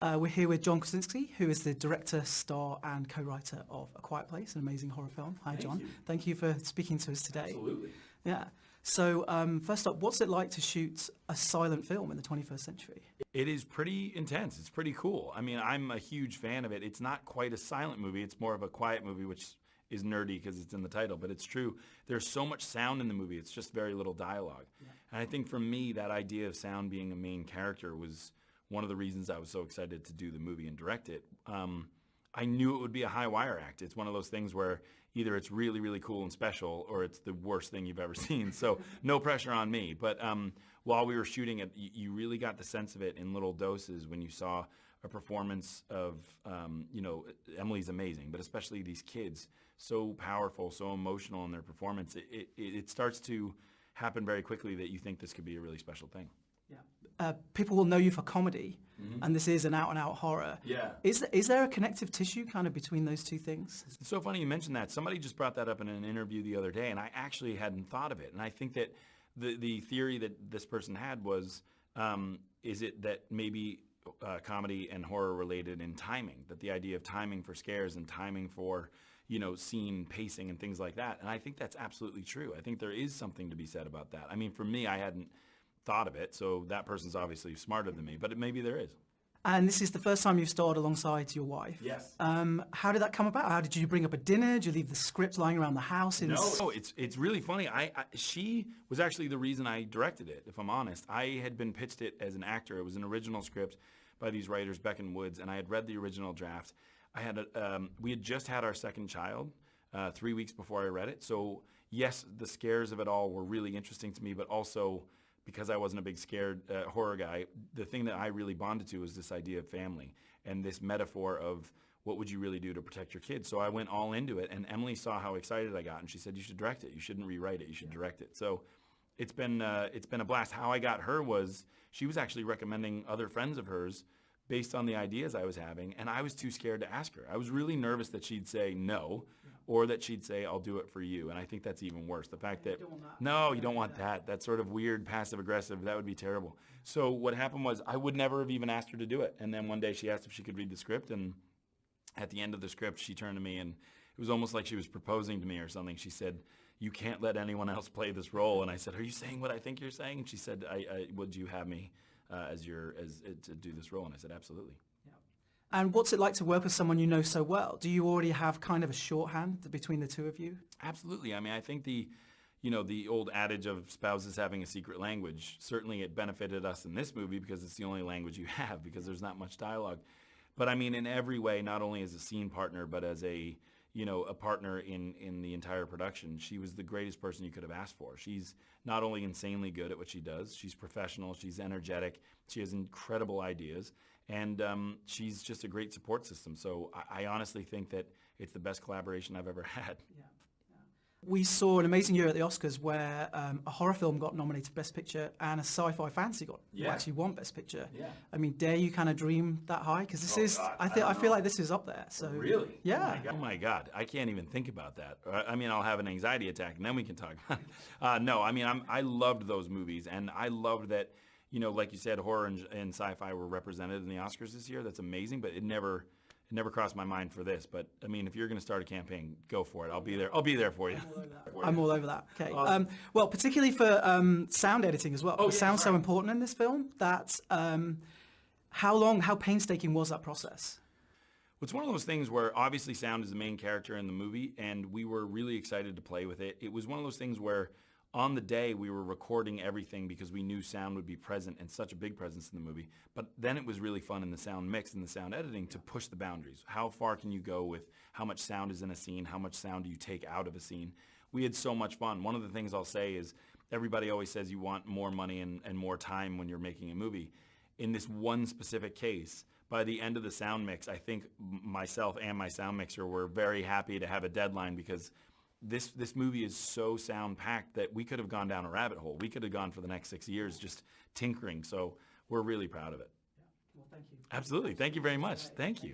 We're here with John Krasinski, who is the director, star, and co-writer of A Quiet Place, an amazing horror film. Hi, John. Thank you for speaking to us today. Absolutely. Yeah. So, first up, what's it like to shoot a silent film in the 21st century? It is pretty intense. It's pretty cool. I mean, I'm a huge fan of it. It's not quite a silent movie. It's more of a quiet movie, which is nerdy because it's in the title, but it's true. There's so much sound in the movie. It's just very little dialogue. Yeah. And I think for me, that idea of sound being a main character was one of the reasons I was so excited to do the movie and direct it. I knew it would be a high wire act. It's one of those things where either it's really, really cool and special or it's the worst thing you've ever seen. So no pressure on me. But while we were shooting it, you really got the sense of it in little doses when you saw a performance of, Emily's amazing, but especially these kids, so powerful, so emotional in their performance. It starts to happen very quickly that you think this could be a really special thing. Yeah. People will know you for comedy, and this is an out-and-out horror. Yeah. Is there a connective tissue kind of between those two things? It's so funny you mentioned that. Somebody just brought that up in an interview the other day, and I actually hadn't thought of it. And I think that the theory that this person had was, is it that maybe comedy and horror related in timing, that the idea of timing for scares and timing for, scene pacing and things like that. And I think that's absolutely true. I think there is something to be said about that. I mean, for me, I hadn't thought of it, so that person's obviously smarter than me, but maybe there is. And this is the first time you've starred alongside your wife. Yes. How did that come about? How did you bring up a dinner? Did you leave the script lying around the house? No, it's really funny. She was actually the reason I directed it, if I'm honest. I had been pitched it as an actor. It was an original script by these writers, Beck and Woods, and I had read the original draft. We had just had our second child 3 weeks before I read it. So yes, the scares of it all were really interesting to me, but also because I wasn't a big scared horror guy, the thing that I really bonded to was this idea of family and this metaphor of what would you really do to protect your kids. So I went all into it, and Emily saw how excited I got, and she said, "You should direct it. You shouldn't rewrite it. You should direct it." So it's been a blast. How I got her was she was actually recommending other friends of hers based on the ideas I was having, and I was too scared to ask her. I was really nervous that she'd say no, or that she'd say, "I'll do it for you." And I think that's even worse. The fact that, no, you don't want that. That sort of weird, passive-aggressive, that would be terrible. So what happened was I would never have even asked her to do it. And then one day she asked if she could read the script, and at the end of the script, she turned to me, and it was almost like she was proposing to me or something. She said, "You can't let anyone else play this role." And I said, "Are you saying what I think you're saying?" And she said, "Would you have me to do this role?" And I said, "Absolutely." And what's it like to work with someone you know so well? Do you already have kind of a shorthand between the two of you? Absolutely. I mean, I think the old adage of spouses having a secret language, certainly it benefited us in this movie because it's the only language you have because there's not much dialogue. But I mean, in every way, not only as a scene partner, but as a partner in the entire production, she was the greatest person you could have asked for. She's not only insanely good at what she does, she's professional, she's energetic, she has incredible ideas, and she's just a great support system. So I honestly think that it's the best collaboration I've ever had. Yeah. We saw an amazing year at the Oscars where a horror film got nominated for Best Picture and a sci-fi fantasy actually won Best Picture. Yeah. I mean, dare you kind of dream that high? Because this is, God, I feel like this is up there. So really? Yeah. Oh my God. I can't even think about that. I mean, I'll have an anxiety attack and then we can talk about it. No, I mean, I loved those movies, and I loved that, like you said, horror and sci-fi were represented in the Oscars this year. That's amazing, but it never crossed my mind for this. But I mean, if you're going to start a campaign, go for it. I'll be there. I'll be there for you. I'm all over that. Okay. Awesome. Well, particularly for sound editing as well. Sound's so important in this film. That how painstaking was that process? It's one of those things where obviously sound is the main character in the movie, and we were really excited to play with it. It was one of those things where on the day we were recording everything because we knew sound would be present and such a big presence in the movie. But then it was really fun in the sound mix and the sound editing to push the boundaries. How far can you go with how much sound is in a scene? How much sound do you take out of a scene? We had so much fun. One of the things I'll say is everybody always says you want more money and more time when you're making a movie. In this one specific case, by the end of the sound mix, I think myself and my sound mixer were very happy to have a deadline because this movie is so sound-packed that we could have gone down a rabbit hole. We could have gone for the next 6 years just tinkering. So we're really proud of it. Yeah. Well, thank you. Absolutely. Thank you very much. Thank you.